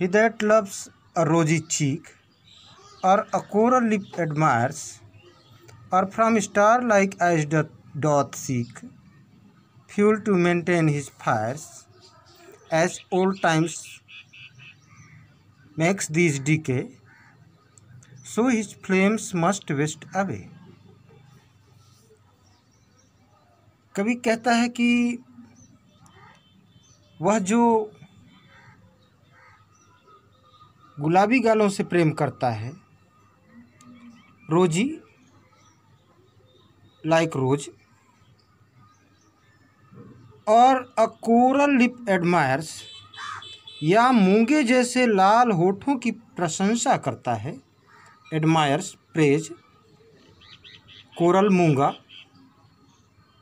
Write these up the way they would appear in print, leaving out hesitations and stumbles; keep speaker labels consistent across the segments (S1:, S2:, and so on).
S1: He that loves a rosy cheek or a coral lip admires, or from star like eyes doth seek fuel to maintain his fires, as old times makes these decay, so his flames must waste away। कवि कहता है कि वह जो गुलाबी गालों से प्रेम करता है, रोजी लाइक रोज, और अ कोरल लिप एडमायर्स, या मूंगे जैसे लाल होठों की प्रशंसा करता है। एडमायर्स प्रेज, कोरल मूंगा,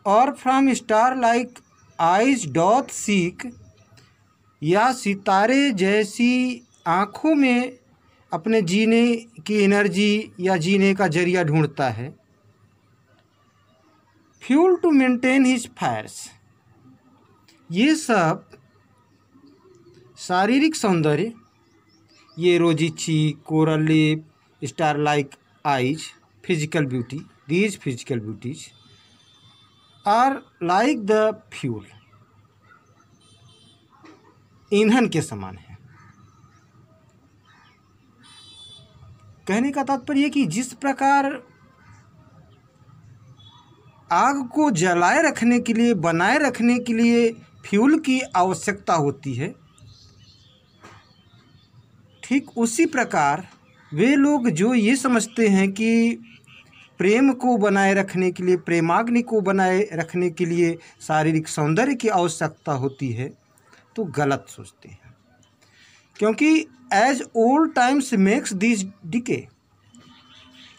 S1: और from star like eyes doth seek, या सितारे जैसी आँखों में अपने जीने की एनर्जी या जीने का जरिया ढूंढता है। Fuel to maintain his fires, ये सब शारीरिक सौंदर्य, ये rosy cheek, coral lip, star like eyes, physical beauty, these physical beauties are like the fuel, ईंधन के समान है। कहने का तात्पर्य कि जिस प्रकार आग को जलाए रखने के लिए, बनाए रखने के लिए फ्यूल की आवश्यकता होती है, ठीक उसी प्रकार वे लोग जो ये समझते हैं कि प्रेम को बनाए रखने के लिए, प्रेमाग्नि को बनाए रखने के लिए शारीरिक सौंदर्य की आवश्यकता होती है, तो गलत सोचते हैं। क्योंकि as old times makes this decay,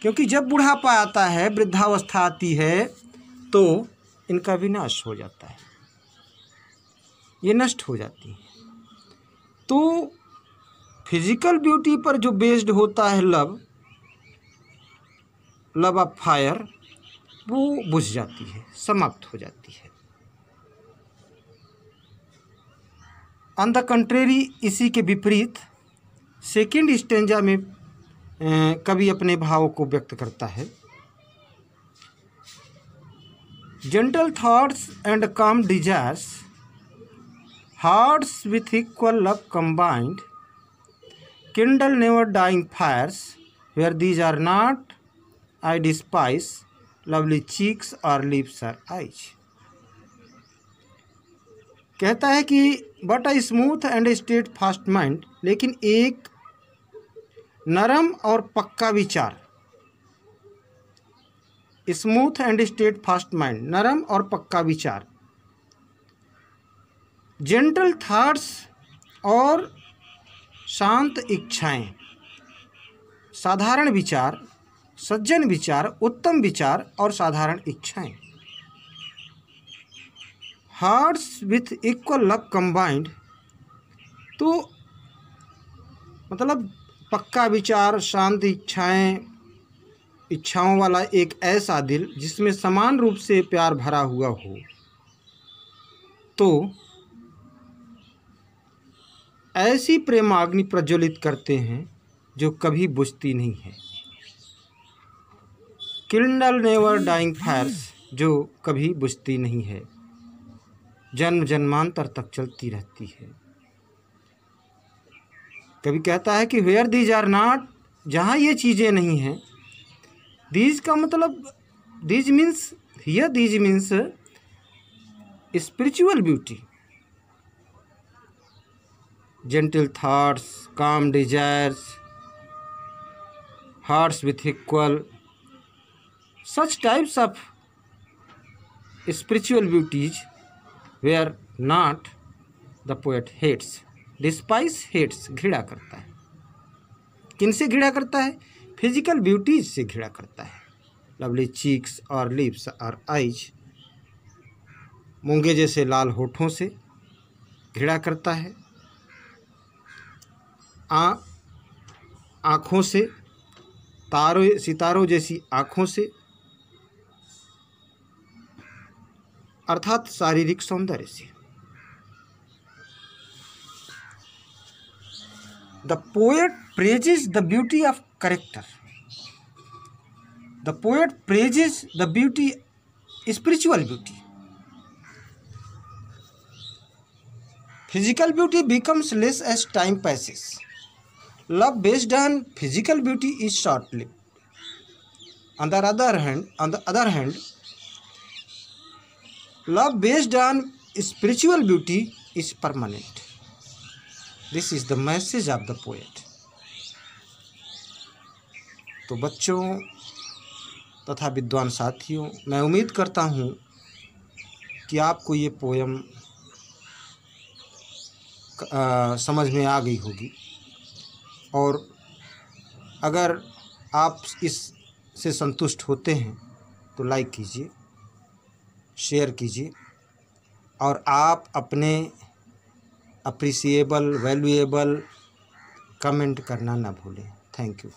S1: क्योंकि जब बुढ़ापा आता है, वृद्धावस्था आती है, तो इनका विनाश हो जाता है, ये नष्ट हो जाती है। तो फिजिकल ब्यूटी पर जो बेस्ड होता है लव ऑफ फायर, वो बुझ जाती है, समाप्त हो जाती है। ऑन द कंट्रेरी, इसी के विपरीत सेकेंड स्टेंजा में कवि अपने भावों को व्यक्त करता है। Gentle thoughts and calm desires, hearts with equal love combined, kindle never dying fires, where these are not I despise, lovely cheeks or lips or eyes. कहता है कि but a smooth and steadfast mind, लेकिन एक नरम और पक्का विचार, smooth and steadfast mind, नरम और पक्का विचार, जेंटल थॉट्स और शांत इच्छाएं, साधारण विचार, सज्जन विचार, उत्तम विचार और साधारण इच्छाएं, hearts with equal love combined, तो मतलब पक्का विचार, शांत इच्छाएं, इच्छाओं वाला एक ऐसा दिल जिसमें समान रूप से प्यार भरा हुआ हो, तो ऐसी प्रेमाग्नि प्रज्वलित करते हैं जो कभी बुझती नहीं है। किंडल नेवर डाइंग फायर्स, जो कभी बुझती नहीं है, जन्म जन्मांतर तक चलती रहती है। कभी कहता है कि वेयर दीज आर नॉट, जहाँ ये चीज़ें नहीं हैं, दीज का मतलब these means, here these means spiritual beauty, gentle thoughts, calm desires, hearts with equal, such types of spiritual beauties where not the poet hates, despise, hates, घृणा करता है। किनसे घृणा करता है? फिजिकल ब्यूटीज से घृणा करता है। लवली चीक्स और लिप्स और आइज, मूंगे जैसे लाल होठों से घृणा करता है, आँखों से, सितारों जैसी आँखों से, अर्थात शारीरिक सौंदर्य से। The poet praises the beauty of character. The poet praises the beauty, spiritual beauty. Physical beauty becomes less as time passes. Love based on physical beauty is short-lived. On the other hand, love based on spiritual beauty is permanent. This is the message of the poet. तो बच्चों तथा विद्वान साथियों, मैं उम्मीद करता हूँ कि आपको ये पोयम समझ में आ गई होगी, और अगर आप इससे संतुष्ट होते हैं तो लाइक कीजिए, शेयर कीजिए, और आप अपने अप्रिसिएबल, वैल्यूएबल कमेंट करना ना भूलें। Thank you.